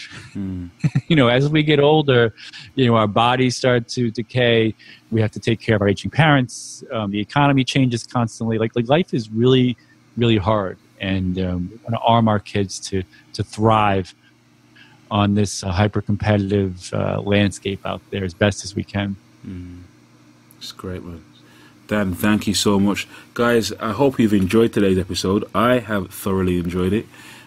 As we get older, our bodies start to decay. We have to take care of our aging parents. The economy changes constantly. Like life is really, really hard. And we want to arm our kids to thrive on this hyper-competitive landscape out there as best as we can. It's great, man. Dan, thank you so much. Guys, I hope you've enjoyed today's episode. I have thoroughly enjoyed it.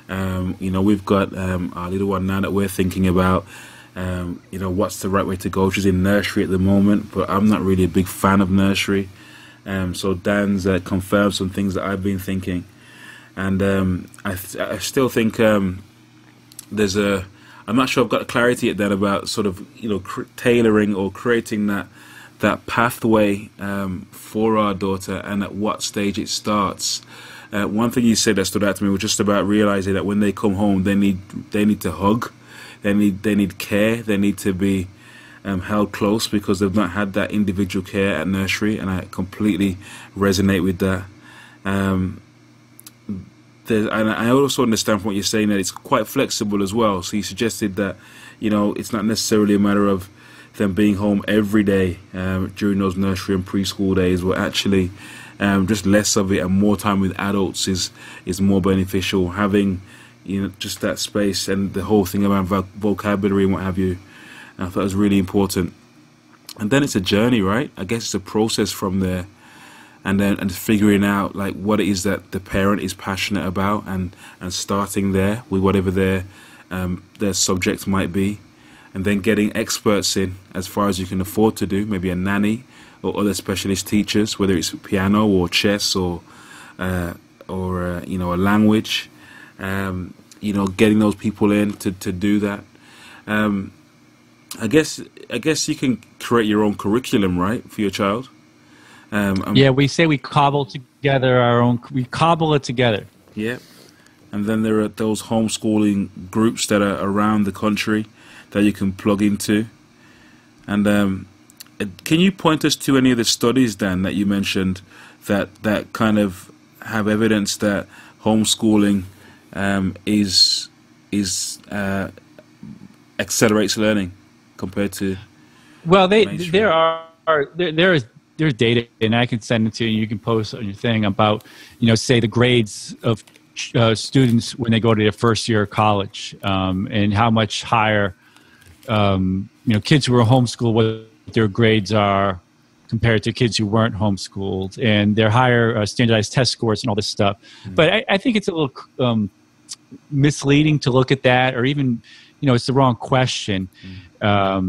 We've got our little one now that we're thinking about, what's the right way to go. She's in nursery at the moment, but I'm not really a big fan of nursery. So Dan's confirmed some things that I've been thinking. And I still think I'm not sure I've got clarity yet, Dan, about sort of, tailoring or creating that pathway for our daughter and at what stage it starts. One thing you said that stood out to me was just about realizing that when they come home, they need to hug, they need care, they need to be held close because they've not had that individual care at nursery, and I completely resonate with that. And I also understand from what you're saying that it's quite flexible as well. So you suggested that it's not necessarily a matter of them being home every day during those nursery and preschool days, but actually just less of it and more time with adults is more beneficial. Having just that space and the whole thing about vocabulary and what have you, I thought it was really important. And then it's a journey, right? I guess it's a process from there, and figuring out like what it is that the parent is passionate about, and starting there with whatever their subject might be. And then getting experts in as far as you can afford to do, maybe a nanny or other specialist teachers, whether it's piano or chess or a language. Getting those people in to do that. I guess you can create your own curriculum, right, for your child. Yeah, we say we cobble it together. Yeah, and then there are those homeschooling groups that are around the country that you can plug into. And can you point us to any of the studies, Dan, that you mentioned that kind of have evidence that homeschooling accelerates learning compared to? Well, there's data, and I can send it to you. And you can post on your thing about say the grades of students when they go to their first year of college, and how much higher kids who are homeschooled, what their grades are compared to kids who weren't homeschooled, and their higher standardized test scores and all this stuff. But I think it's a little misleading to look at that, or even, it's the wrong question. I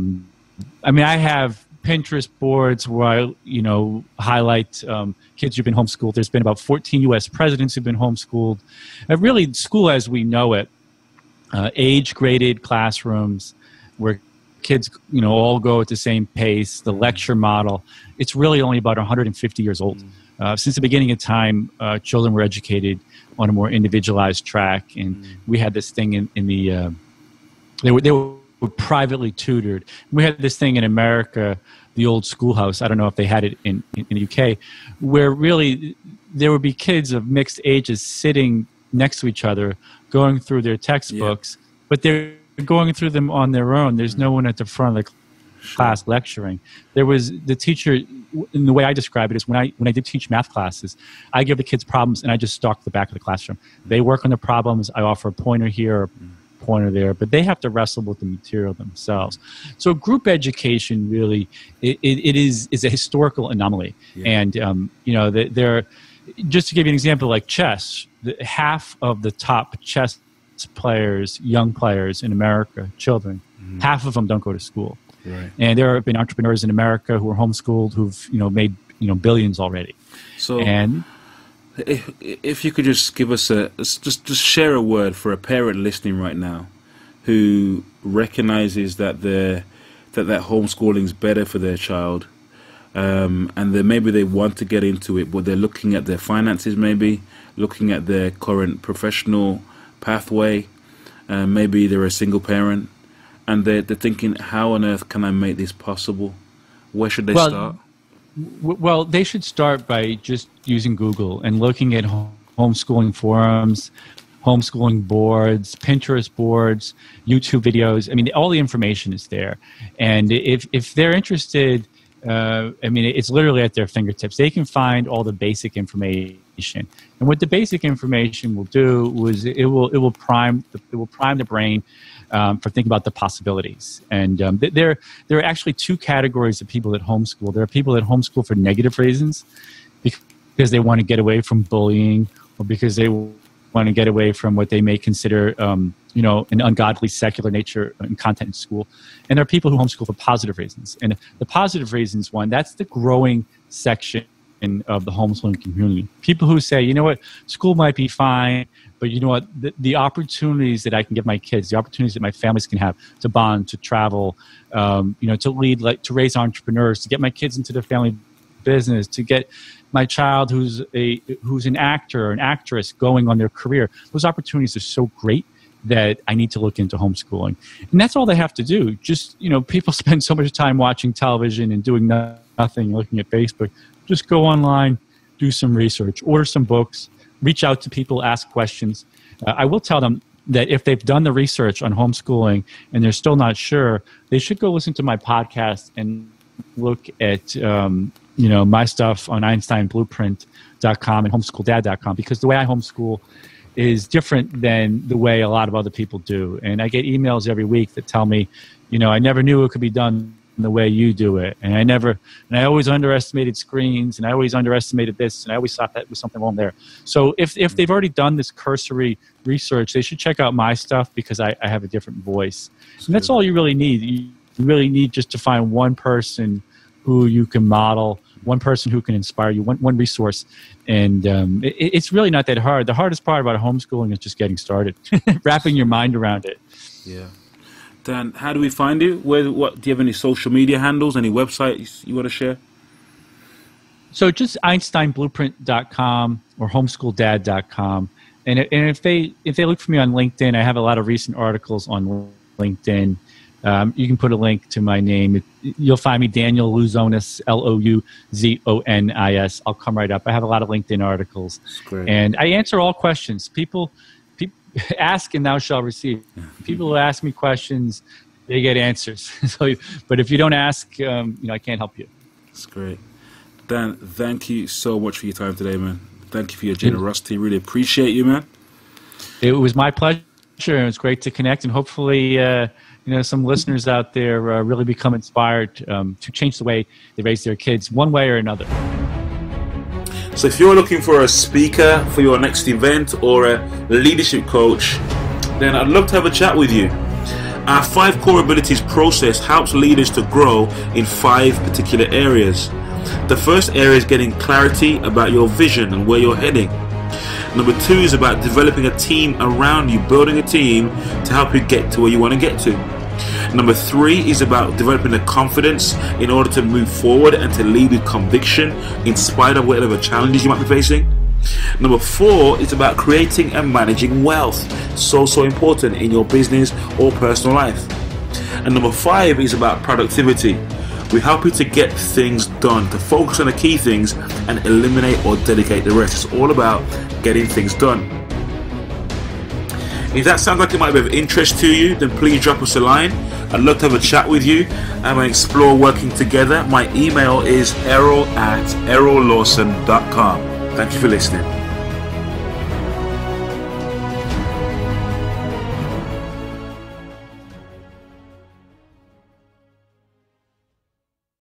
have Pinterest boards where I, highlight kids who've been homeschooled. There's been about 14 U.S. presidents who've been homeschooled. And really, school as we know it, age-graded classrooms where kids, all go at the same pace, the lecture model, it's really only about 150 years old. Since the beginning of time, children were educated on a more individualized track, and we had this thing in the they were privately tutored. We had this thing in America, the old schoolhouse. I don't know if they had it in the UK, where really there would be kids of mixed ages sitting next to each other, going through their textbooks, but they're going through them on their own. There's no one at the front of the class lecturing. There was the teacher. And the way I describe it is when I did teach math classes, I give the kids problems and I just stalk the back of the classroom. They work on the problems. I offer a pointer here or a pointer there, but they have to wrestle with the material themselves. So group education really it is a historical anomaly. And there, just to give you an example, like chess, half of the top chess players, young players in America, children, half of them don't go to school. Right. And there have been entrepreneurs in America who are homeschooled who've made billions already. So, and if you could just give us just share a word for a parent listening right now who recognizes that that homeschooling is better for their child, and then maybe they want to get into it, but they're looking at their finances, maybe looking at their current professional pathway, maybe they're a single parent. And they're thinking, how on earth can I make this possible? Where should they start? Well, they should start by just using Google and looking at homeschooling forums, homeschooling boards, Pinterest boards, YouTube videos. I mean, all the information is there. And if they're interested, I mean, it's literally at their fingertips. They can find all the basic information. And what the basic information will do is it will prime the brain for thinking about the possibilities. And there are actually two categories of people that homeschool. There are people that homeschool for negative reasons, because they want to get away from bullying, or because they want to get away from what they may consider, an ungodly secular nature and content in school. And there are people who homeschool for positive reasons. And the positive reasons one, that's the growing section of the homeschooling community. People who say, you know what, school might be fine, but you know what, the opportunities that I can give my kids, the opportunities that my families can have to bond, to travel, to lead, to raise entrepreneurs, to get my kids into the family business, to get my child who's an actor or an actress going on their career. Those opportunities are so great that I need to look into homeschooling. And that's all they have to do. Just, people spend so much time watching television and doing nothing, looking at Facebook. Just go online, do some research, order some books, reach out to people, ask questions. I will tell them that if they've done the research on homeschooling and they're still not sure, they should go listen to my podcast and look at my stuff on EinsteinBlueprint.com and HomeschoolDad.com, because the way I homeschool is different than the way a lot of other people do. And I get emails every week that tell me, I never knew it could be done the way you do it. And I always underestimated screens, and I always underestimated this, and I always thought that was something wrong there. So if they've already done this cursory research, they should check out my stuff, because I have a different voice. And that's all you really need. You really need just to find one person who you can model, one person who can inspire you, one resource. And it's really not that hard. The hardest part about homeschooling is just getting started, wrapping your mind around it. Yeah. Dan, how do we find you? Do you have any social media handles, any websites you want to share? So just EinsteinBlueprint.com or HomeschoolDad.com. And if they look for me on LinkedIn, I have a lot of recent articles on LinkedIn. You can put a link to my name. You'll find me, Daniel Louzonis, Louzonis. I'll come right up. I have a lot of LinkedIn articles. And I answer all questions. People ask and thou shalt receive. People who ask me questions, they get answers. But if you don't ask, I can't help you. That's great. Dan, thank you so much for your time today, man. Thank you for your generosity. Really appreciate you, man. It was my pleasure. It was great to connect, and hopefully some listeners out there really become inspired to change the way they raise their kids one way or another. So if you're looking for a speaker for your next event or a leadership coach, then I'd love to have a chat with you. Our 5 core abilities process helps leaders to grow in 5 particular areas. The first area is getting clarity about your vision and where you're heading. Number 2 is about developing a team around you, building a team to help you get to where you want to get to. Number 3 is about developing the confidence in order to move forward and to lead with conviction in spite of whatever challenges you might be facing. Number 4 is about creating and managing wealth. So important in your business or personal life. And number 5 is about productivity. We help you to get things done, to focus on the key things and eliminate or delegate the rest. It's all about getting things done. If that sounds like it might be of interest to you, then please drop us a line. I'd love to have a chat with you and explore working together. My email is errol@errollawson.com. Thank you for listening.